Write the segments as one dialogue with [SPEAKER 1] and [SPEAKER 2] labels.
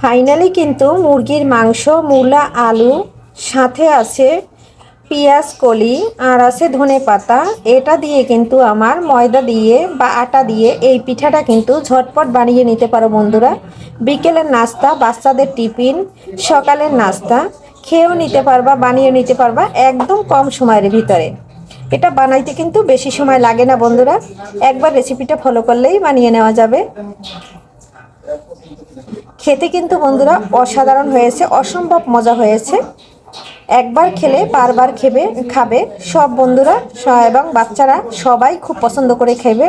[SPEAKER 1] Finally কিন্তু মুরগির মাংস, মূলা, আলু, সাথে আছে পেঁয়াজ কলি আর আছে ধনেপাতা। এটা দিয়ে কিন্তু আমার ময়দা দিয়ে বা আটা দিয়ে এই পিঠাটা কিন্তু ঝটপট বানিয়ে নিতে পারো বন্ধুরা। বিকেলের নাস্তা, বাচ্চাদের টিফিন, সকালের নাস্তা খেয়েও নিতে পারবা, বানিয়ে নিতে পারবা একদম কম সময়ের ভিতরে। এটা বানাইতে কিন্তু বেশি সময় লাগে না বন্ধুরা, একবার রেসিপিটা ফলো করলেই বানিয়ে নেওয়া যাবে। খেতে কিন্তু বন্ধুরা অসাধারণ হয়েছে, অসম্ভব মজা হয়েছে। একবার খেলে বারবার খাবে সব বন্ধুরা এবং বাচ্চারা সবাই খুব পছন্দ করে খাবে।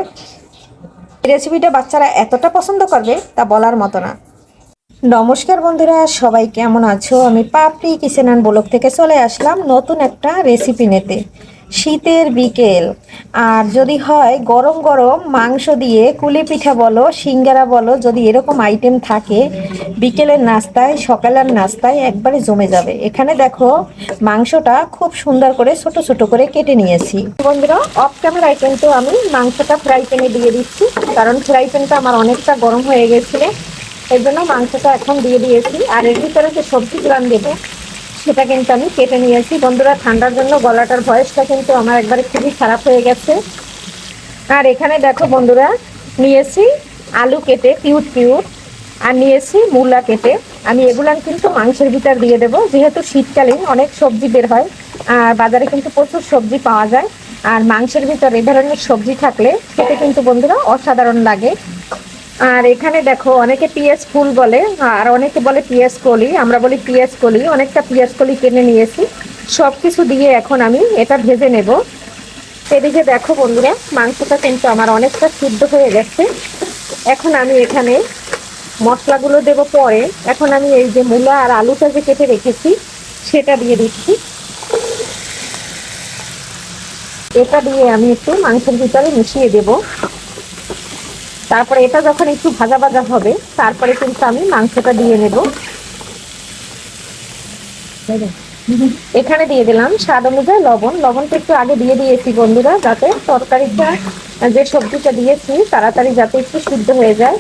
[SPEAKER 1] রেসিপিটা বাচ্চারা এতটা পছন্দ করবে তা বলার মতো না। নমস্কার বন্ধুরা, সবাই কেমন আছো? আমি পাপড়ি কিচেন অ্যান্ড ব্লগ থেকে চলে আসলাম নতুন একটা রেসিপি নিতে। শীতের বিকেল আর যদি হয় গরম গরম মাংস দিয়ে কুলি পিঠা বলো, সিঙ্গারা বলো, যদি এরকম আইটেম থাকে বিকেলের নাস্তায়, সকালের নাস্তায় একবারে জমে যাবে। এখানে দেখো মাংসটা খুব সুন্দর করে ছোট ছোট করে কেটে নিয়েছি বন্ধুরা। অফ ক্যামেরায় কিন্তু আমি মাংসটা ফ্রাই প্যানে দিয়ে দিচ্ছি, কারণ ফ্রাই প্যানটা আমার অনেকটা গরম হয়ে গেছিলো। এর জন্য মাংসটা এখন দিয়ে দিয়েছি। আর এর ভিতরে যে সবজিগুলো দেবো সেটা কিন্তু আমি কেটে নিয়েছি বন্ধুরা। ঠান্ডার জন্য গলাটার ভয়েসটা কিন্তু আমার একবারে খুবই খারাপ হয়ে গেছে। আর এখানে দেখো বন্ধুরা, নিয়েছি আলু কেটে কিউট কিউট, আর নিয়েছি মূলা কেটে। আমি এগুলান কিন্তু মাংসের ভিতর দিয়ে দেবো, যেহেতু শীতকালীন অনেক সবজি বের হয় আর বাজারে কিন্তু প্রচুর সবজি পাওয়া যায়। আর মাংসের ভিতর এ ধরনের সবজি থাকলে খেতে কিন্তু বন্ধুরা অসাধারণ লাগে। আর এখানে দেখো অনেকে পেঁয়াজ ফুল বলে আর অনেকে বলে পেঁয়াজ কলি, আমরা বলি পেঁয়াজ কলি। অনেকটা পেঁয়াজ কলি কিনে নিয়েছি। সব কিছু দিয়ে এখন আমি এটা ভেজে নেব। এদিকে দেখো বন্ধুরা, মাংসটা কিন্তু আমার অনেকটা সিদ্ধ হয়ে গেছে। এখন আমি এখানে মশলাগুলো দেব পরে। এখন আমি এই যে মূলা আর আলুটা যে কেটে রেখেছি সেটা দিয়ে দিচ্ছি। এটা দিয়ে আমি একটু মাংসের ভিতরে মিশিয়ে দেব। তারপরে এটা যখন একটু ভাজা ভাজা হবে তারপরে কিন্তু আমি মাংসটা দিয়ে নেব। এখানে দিয়ে দিলাম স্বাদ অনুযায়ী লবণ। লবণটা একটু আগে দিয়ে দিয়েছি বন্ধুরা, যাতে তরকারিটা যে সবজিটা দিয়েছি তাড়াতাড়ি যাতে একটু সিদ্ধ হয়ে যায়।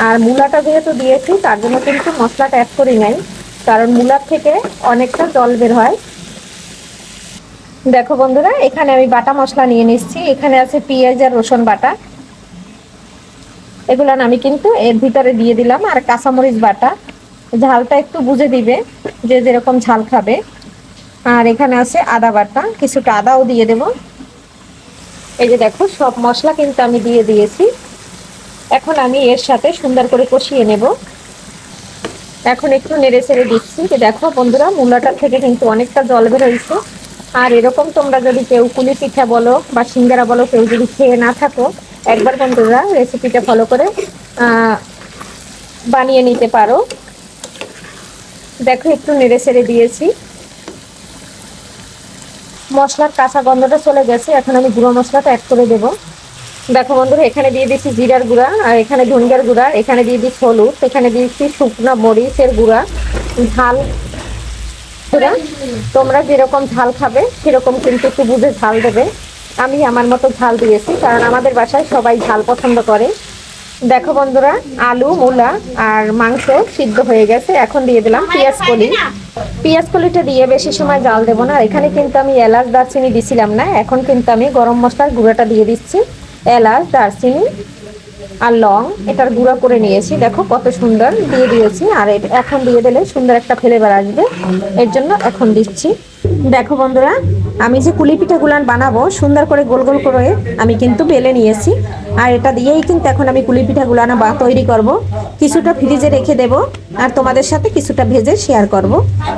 [SPEAKER 1] আর মূলাটা যেহেতু দিয়েছি তার জন্য কিন্তু মশলাটা অ্যাড করি নাই, কারণ মূলার থেকে অনেকটা জল বের হয়। দেখো বন্ধুরা, এখানে আমি বাটা মশলা নিয়ে নিচ্ছি। এখানে আছে পেঁয়াজ আর রসুন বাটা, এগুলো আমি কিন্তু এর ভিতরে দিয়ে দিলাম। আর কাঁচামরিচ বাটা, ঝালটা একটু বুঝে দিবে যে যেরকম ঝাল খাবে। আর এখানে আছে আদা বাটা, কিছুটা আদাও দিয়ে দেব। এই যে দেখো সব মশলা কিন্তু আমি দিয়ে দিয়েছি। এখন আমি এর সাথে সুন্দর করে কষিয়ে নেব। এখন একটু নেড়ে ছেড়ে দিচ্ছি। যে দেখো বন্ধুরা, মূলাটা থেকে কিন্তু অনেকটা জল বের হয়েছে। আর এরকম তোমরা যদি কেউ কুলি পিঠা বলো বা সিঙ্গারা বলো কেউ যদি খেয়ে না থাকো, একবার বন্ধুরা রেসিপিটা ফলো করে বানিয়ে নিতে পারো। দেখো একটু নেড়ে ছেড়ে দিয়েছি। মশলার কাঁচা গন্ধটা চলে গেছে। এখন আমি গুঁড়ো মশলাটা অ্যাড করে দেব। দেখো বন্ধুরা, এখানে দিয়ে দিচ্ছি জিরার গুঁড়া, আর এখানে ধনিয়ার গুঁড়া, এখানে দিয়ে দিচ্ছি হলুদ, এখানে দিচ্ছি শুকনো মরিচের গুঁড়া। ঝাল গুঁড়া তোমরা যেরকম ঝাল খাবে সেরকম কিন্তু একটু বুঝে ঝাল দেবে। আমি আমার মতো ঝাল দিয়েছি, কারণ আমাদের বাসায় সবাই ঝাল পছন্দ করে। দেখো বন্ধুরা, আলু, মূলা আর মাংস সিদ্ধ হয়ে গেছে। এখন দিয়ে দিলাম পেঁয়াজ কলি। পেঁয়াজ কলিটা দিয়ে বেশি সময় জাল দেবো না। এখানে কিন্তু আমি এলাচ দারচিনি দিছিলাম না, এখন কিন্তু আমি গরম মশলার গুঁড়োটা দিয়ে দিচ্ছি। এলাচ, দারচিনি আর লং এটার গুঁড়া করে নিয়েছি। দেখো কত সুন্দর দিয়ে দিয়েছি। আর এখন দিয়ে দিলে সুন্দর একটা ফ্লেভার আসবে, এর জন্য এখন দিচ্ছি। দেখো বন্ধুরা, আমি যে কুলি পিঠাগুলো বানাবো সুন্দর করে গোল গোল করে আমি কিন্তু বেলে নিয়েছি। আর এটা দিয়েই কিন্তু এখন আমি কুলি পিঠাগুলো তৈরি করব। কিছুটা ফ্রিজে রেখে দেব আর তোমাদের সাথে কিছুটা ভেজে শেয়ার করব।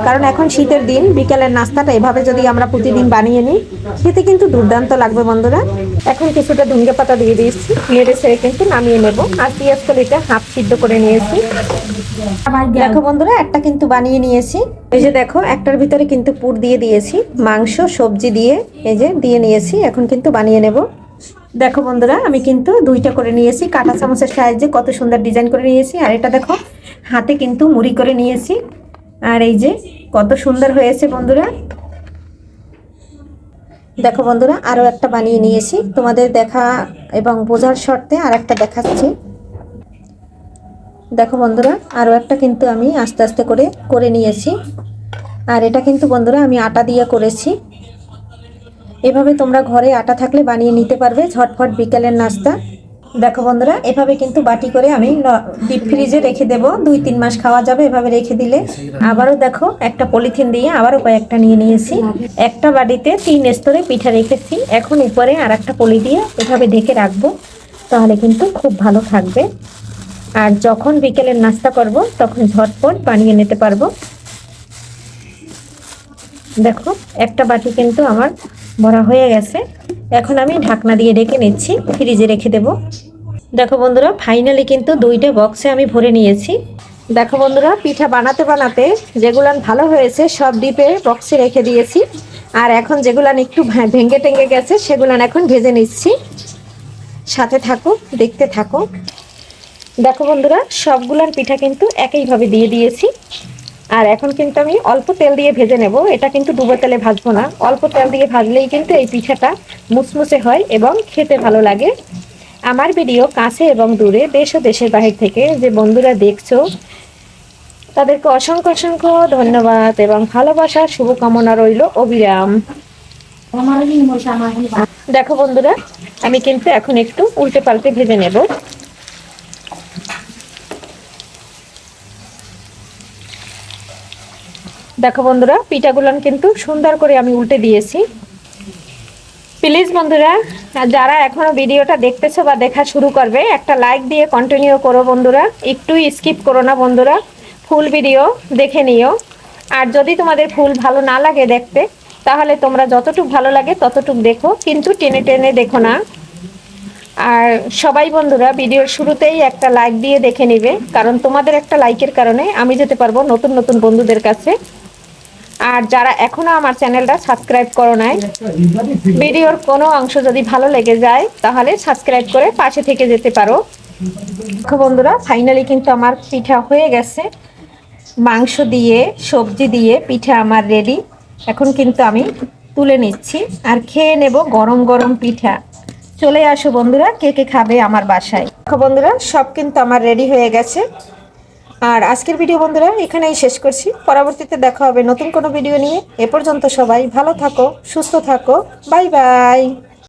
[SPEAKER 1] কারণ এখন শীতের দিন বিকেলের নাস্তাটা এভাবে যদি আমরা প্রতিদিন বানিয়ে নিই, খেতে কিন্তু দুর্দান্ত লাগবে বন্ধুরা। এখন কিছুটা ধনিয়া পাতা দিয়ে দিয়েছি, নেড়ে ছেড়ে কিন্তু নামিয়ে নেব। আর পেঁয়াজ কলিটা হাফ সিদ্ধ করে নিয়েছি। দেখো বন্ধুরা, একটা কিন্তু বানিয়ে নিয়েছি। এই যে দেখো একটার ভিতরে কিন্তু পুর দিয়ে দিয়েছি, মাংস সবজি দিয়ে এই যে দিয়ে নিয়েছি। এখন কিন্তু বানিয়ে নেব। দেখো বন্ধুরা, আমি কিন্তু দুইটা করে নিয়েছি। কাঁটা চামচের সাহায্যে কত সুন্দর ডিজাইন করে নিয়েছি। আর এটা দেখো হাতে কিন্তু মুড়ি করে নিয়েছি। আর এই যে কত সুন্দর হয়েছে বন্ধুরা। দেখো বন্ধুরা, আরও একটা বানিয়ে নিয়েছি তোমাদের দেখা এবং বোঝার শর্তে আর একটা দেখাচ্ছি। দেখো বন্ধুরা, আরও একটা কিন্তু আমি আস্তে আস্তে করে নিয়েছি। আর এটা কিন্তু বন্ধুরা আমি আটা দিয়ে করেছি। এভাবে তোমরা ঘরে আটা থাকলে বানিয়ে নিতে পারবে ঝটফট বিকেলের নাস্তা। দেখো বন্ধুরা, এভাবে কিন্তু বাটি করে আমি ডিপ ফ্রিজে রেখে দেব, 2-3 মাস খাওয়া যাবে এভাবে রেখে দিলে। আবারও দেখো একটা পলিথিন দিয়ে আবারও কয়েকটা নিয়ে নিয়েছি। একটা বাটিতে 3 স্তরে পিঠা রেখেছি, এখন উপরে আর একটা পলি দিয়ে এভাবে ঢেকে রাখবো, তাহলে কিন্তু খুব ভালো থাকবে। আর যখন বিকেলের নাস্তা করব তখন ঝটপট বানিয়ে নিতে পারবো। দেখো একটা বাটি কিন্তু আমার ভরা হয়ে গেছে, এখন আমি ঢাকনা দিয়ে ঢেকে নিচ্ছি, ফ্রিজে রেখে দেব। দেখো বন্ধুরা, ফাইনালি কিন্তু 2টা বক্সে আমি ভরে নিয়েছি। দেখো বন্ধুরা, পিঠা বানাতে বানাতে যেগুলান ভালো হয়েছে সব ডিপে বক্সে রেখে দিয়েছি। আর এখন যেগুলান একটু ভেঙে টেঙ্গে গেছে সেগুলান এখন ভেজে নিচ্ছি। সাথে থাকো, দেখতে থাকো। দেখো বন্ধুরা, সবগুলান পিঠা কিন্তু একইভাবে দিয়ে দিয়েছি। আর এখন কিন্তু আমি অল্প তেল দিয়ে ভেজে নেব, এটা কিন্তু ডুবো তেলে ভাজবো না, অল্প তেল দিয়ে ভাজলেই কিন্তু এই পিঠাটা মুচমুচে হয় এবং খেতে ভালো লাগে। আমার ভিডিও কাছে এবং দূরে, দেশ ও দেশের বাহির থেকে যে বন্ধুরা দেখছো তাদেরকে অসংখ্য অসংখ্য ধন্যবাদ এবং ভালোবাসা শুভকামনা রইল অবিরাম। দেখো বন্ধুরা, আমি কিন্তু এখন একটু উল্টে পাল্টে ভেজে নেব। দেখো বন্ধুরা, পিঠাগুলান কিন্তু সুন্দর করে আমি উল্টে দিয়েছি। প্লিজ বন্ধুরা, যারা এখনো ভিডিওটা দেখতেছো বা দেখা শুরু করবে, একটা লাইক দিয়ে কন্টিনিউ করো বন্ধুরা, একটু স্কিপ করো না বন্ধুরা, ফুল ভিডিও দেখে নিও। আর যদি তোমাদের ফুল ভালো না লাগে দেখতে, তাহলে তোমরা যতটুকু ভালো লাগে ততটুকু দেখো, কিন্তু টেনে টেনে দেখো না। আর সবাই বন্ধুরা ভিডিওর শুরুতেই একটা লাইক দিয়ে দেখে নিবে, কারণ তোমাদের একটা লাইকের কারণে আমি যেতে পারবো নতুন নতুন বন্ধুদের কাছে। আর যারা এখনো আমার চ্যানেলটা সাবস্ক্রাইব করো নাই, ভিডিওর কোনো অংশ যদি ভালো লেগে যায় তাহলে সাবস্ক্রাইব করে পাশে থেকে যেতে পারো। বন্ধুরা, ফাইনালি কিন্তু আমার পিঠা হয়ে গেছে, মাংস দিয়ে সবজি দিয়ে পিঠা আমার রেডি। এখন কিন্তু আমি তুলে নিচ্ছি আর খেয়ে নেব গরম গরম পিঠা। চলে আসো বন্ধুরা, কে কে খাবে আমার বাসায়। বন্ধুরা, সব কিন্তু আমার রেডি হয়ে গেছে। আর আজকের ভিডিও বন্ধুরা এখানেই শেষ করছি, পরবর্তীতে দেখা হবে নতুন কোনো ভিডিও নিয়ে। এ পর্যন্ত সবাই ভালো থাকো, সুস্থ থাকো, বাই বাই।